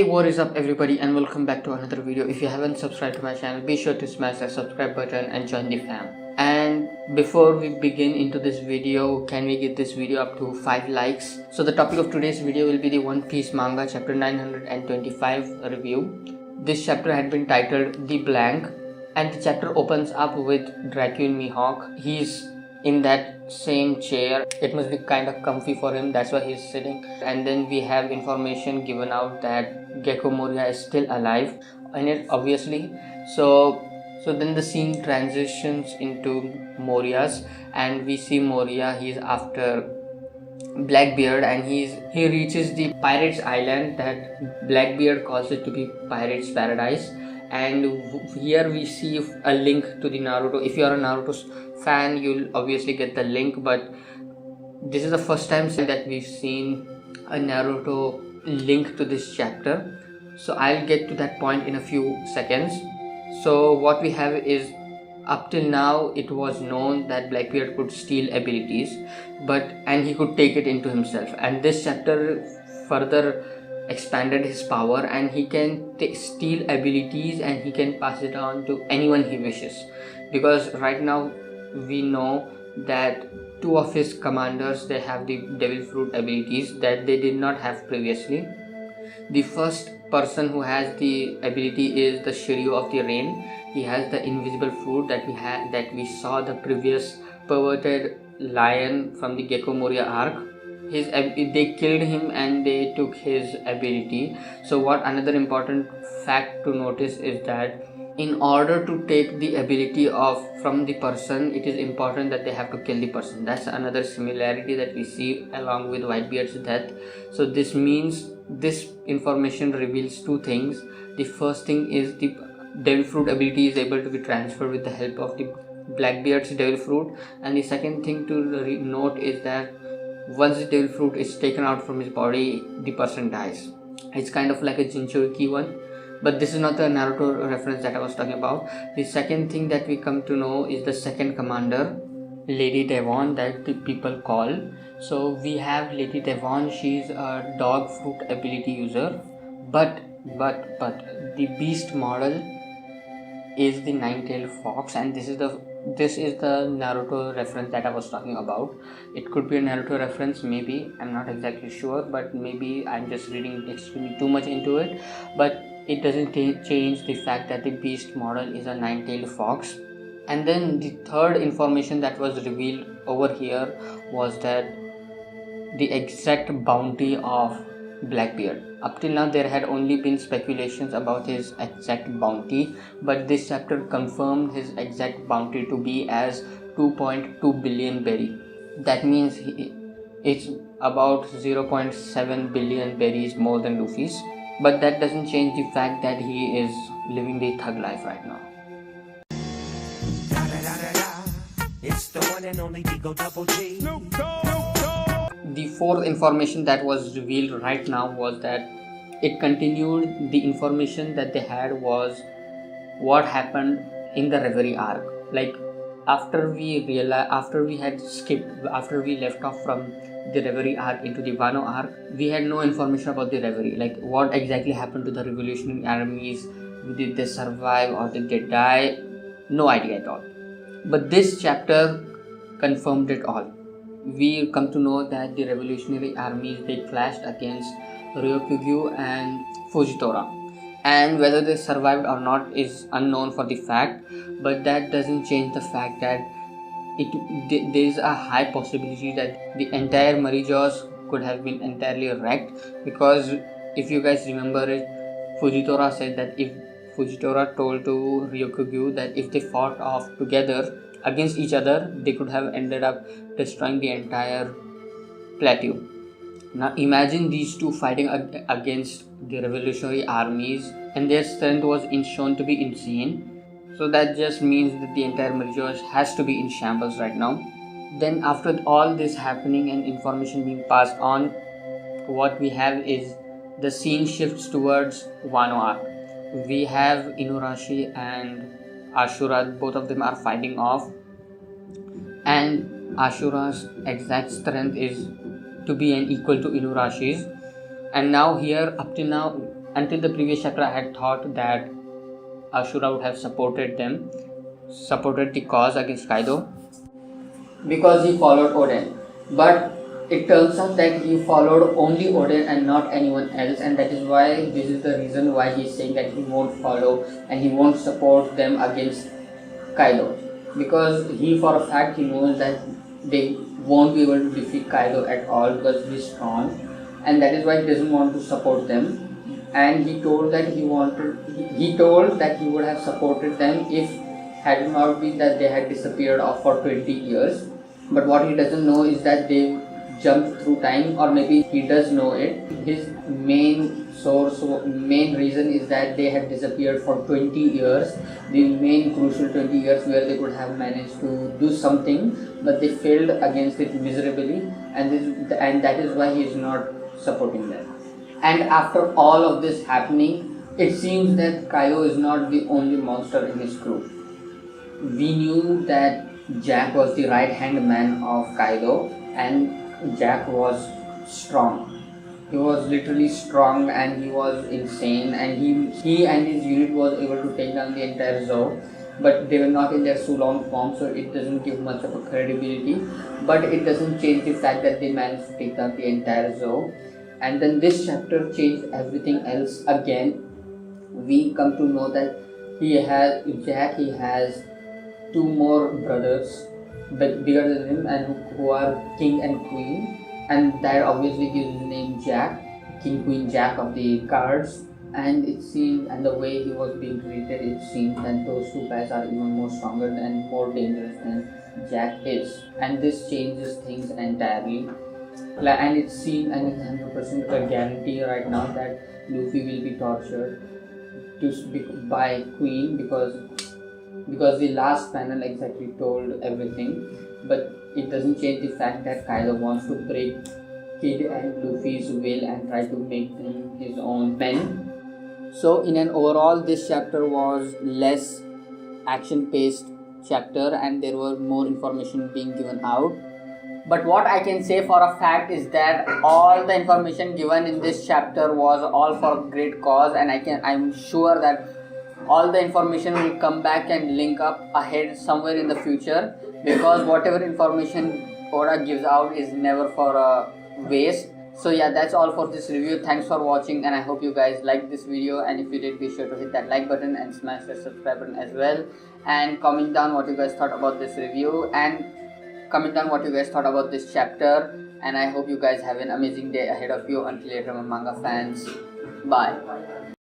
What is up everybody, and welcome back to another video. If you haven't subscribed to my channel, be sure to smash that subscribe button and join the fam. And before we begin into this video, can we get this video up to 5 likes? So the topic of today's video will be the One Piece manga chapter 925 review. This chapter had been titled The Blank, and the chapter opens up with Dracula Mihawk. He's in that same chair. It must be kind of comfy for him, that's why he's sitting. And then we have information given out that Gecko Moria is still alive in it, obviously. So then the scene transitions into Moria's, and we see Moria. He's after BlackBeard, and he reaches the Pirates Island that BlackBeard calls it to be Pirates Paradise. And here we see a link to the Naruto. If you are a Naruto fan, you'll obviously get the link, but this is the first time that we've seen a Naruto link to this chapter, so I'll get to that point in a few seconds. So what we have is, up till now it was known that Blackbeard could steal abilities, and he could take it into himself, and this chapter further expanded his power, and he can steal abilities and he can pass it on to anyone he wishes. Because right now we know that two of his commanders, they have the devil fruit abilities that they did not have previously. The first person who has the ability is the Shiryu of the Rain. He has the invisible fruit that we saw the previous perverted lion from the Gecko Moria arc. They killed him and they took his ability. So what another important fact to notice is that in order to take the ability from the person, it is important that they have to kill the person. That's another similarity that we see along with Whitebeard's death. So this means this information reveals two things. The first thing is the devil fruit ability is able to be transferred with the help of the Blackbeard's devil fruit, and the second thing to note is that once the devil fruit is taken out from his body, the person dies. It's kind of like a Jinchuriki one, but this is not the Naruto reference that I was talking about. The second thing that we come to know is the second commander, Lady Devon, that the people call. So we have Lady Devon. She's a dog fruit ability user, but the beast model is the nine-tailed fox, and this is the Naruto reference that I was talking about. It could be a Naruto reference, maybe, I'm not exactly sure, but maybe I'm just reading extremely too much into it. But it doesn't change the fact that the beast model is a nine-tailed fox. And then the third information that was revealed over here was that the exact bounty of Blackbeard. Up till now there had only been speculations about his exact bounty, but this chapter confirmed his exact bounty to be as 2.2 billion berry. That means it's about 0.7 billion berries more than Luffy's, but that doesn't change the fact that he is living the thug life right now. It's the one and only Digo Double G. The fourth information that was revealed right now was that it continued the information that they had was what happened in the Reverie arc. Like after we left off from the Reverie arc into the Wano arc, we had no information about the Reverie, like what exactly happened to the revolutionary armies. Did they survive or did they die? No idea at all. But this chapter confirmed it all. We come to know that the revolutionary armies, they clashed against Ryokugyu and Fujitora, and whether they survived or not is unknown for the fact, but that doesn't change the fact that there is a high possibility that the entire Marijaws could have been entirely wrecked. Because if you guys remember it, Fujitora said that if Fujitora told to Ryokugyu that if they fought off together against each other, they could have ended up destroying the entire plateau. Now imagine these two fighting against the revolutionary armies, and their strength was shown to be insane. So that just means that the entire Marijaws has to be in shambles right now. Then after all this happening and information being passed on, what we have is the scene shifts towards Wano arc. We have Inuarashi and Ashura, both of them are fighting off, and Ashura's exact strength is to be an equal to Inuarashi's. And now here, up till now, until the previous chapter I had thought that Ashura would have supported the cause against Kaido because he followed Oden. But it turns out that he followed only Oden and not anyone else, and that is why this is the reason why he's saying that he won't follow and he won't support them against Kaido, because he for a fact he knows that they won't be able to defeat Kaido at all because he's strong, and that is why he doesn't want to support them. And he told that he would have supported them if had it not been that they had disappeared off for 20 years. But what he doesn't know is that they jumped through time, or maybe he does know it. His main reason is that they had disappeared for 20 years, the main crucial 20 years where they could have managed to do something, but they failed against it miserably, and that is why he is not supporting them. And after all of this happening, it seems that Kaido is not the only monster in his crew. We knew that Jack was the right-hand man of Kaido, and Jack was strong. He was literally strong and he was insane, and he and his unit was able to take down the entire Zou, but they were not in their Sulong form, so it doesn't give much of a credibility, but it doesn't change the fact that they managed to take down the entire Zou. And then this chapter changed everything else again. We come to know that he has two more brothers bigger than him and who are king and queen, and that obviously gives his name Jack, King Queen Jack of the cards. And it seemed, and the way he was being treated, it seemed that those two guys are even more stronger and more dangerous than Jack is, and this changes things entirely. And it seemed, and it's 100% a guarantee right now, that Luffy will be tortured by Queen because the last panel exactly told everything, but it doesn't change the fact that Kaido wants to break Kid and Luffy's will and try to make them his own men. So in an overall, this chapter was less action-paced chapter and there was more information being given out. But what I can say for a fact is that all the information given in this chapter was all for a great cause, and I'm sure that all the information will come back and link up ahead somewhere in the future, because whatever information Oda gives out is never for a waste. So yeah, that's all for this review. Thanks for watching, and I hope you guys liked this video, and if you did, be sure to hit that like button and smash the subscribe button as well, and comment down what you guys thought about this review, and comment down what you guys thought about this chapter. And I hope you guys have an amazing day ahead of you. Until later, my manga fans, bye.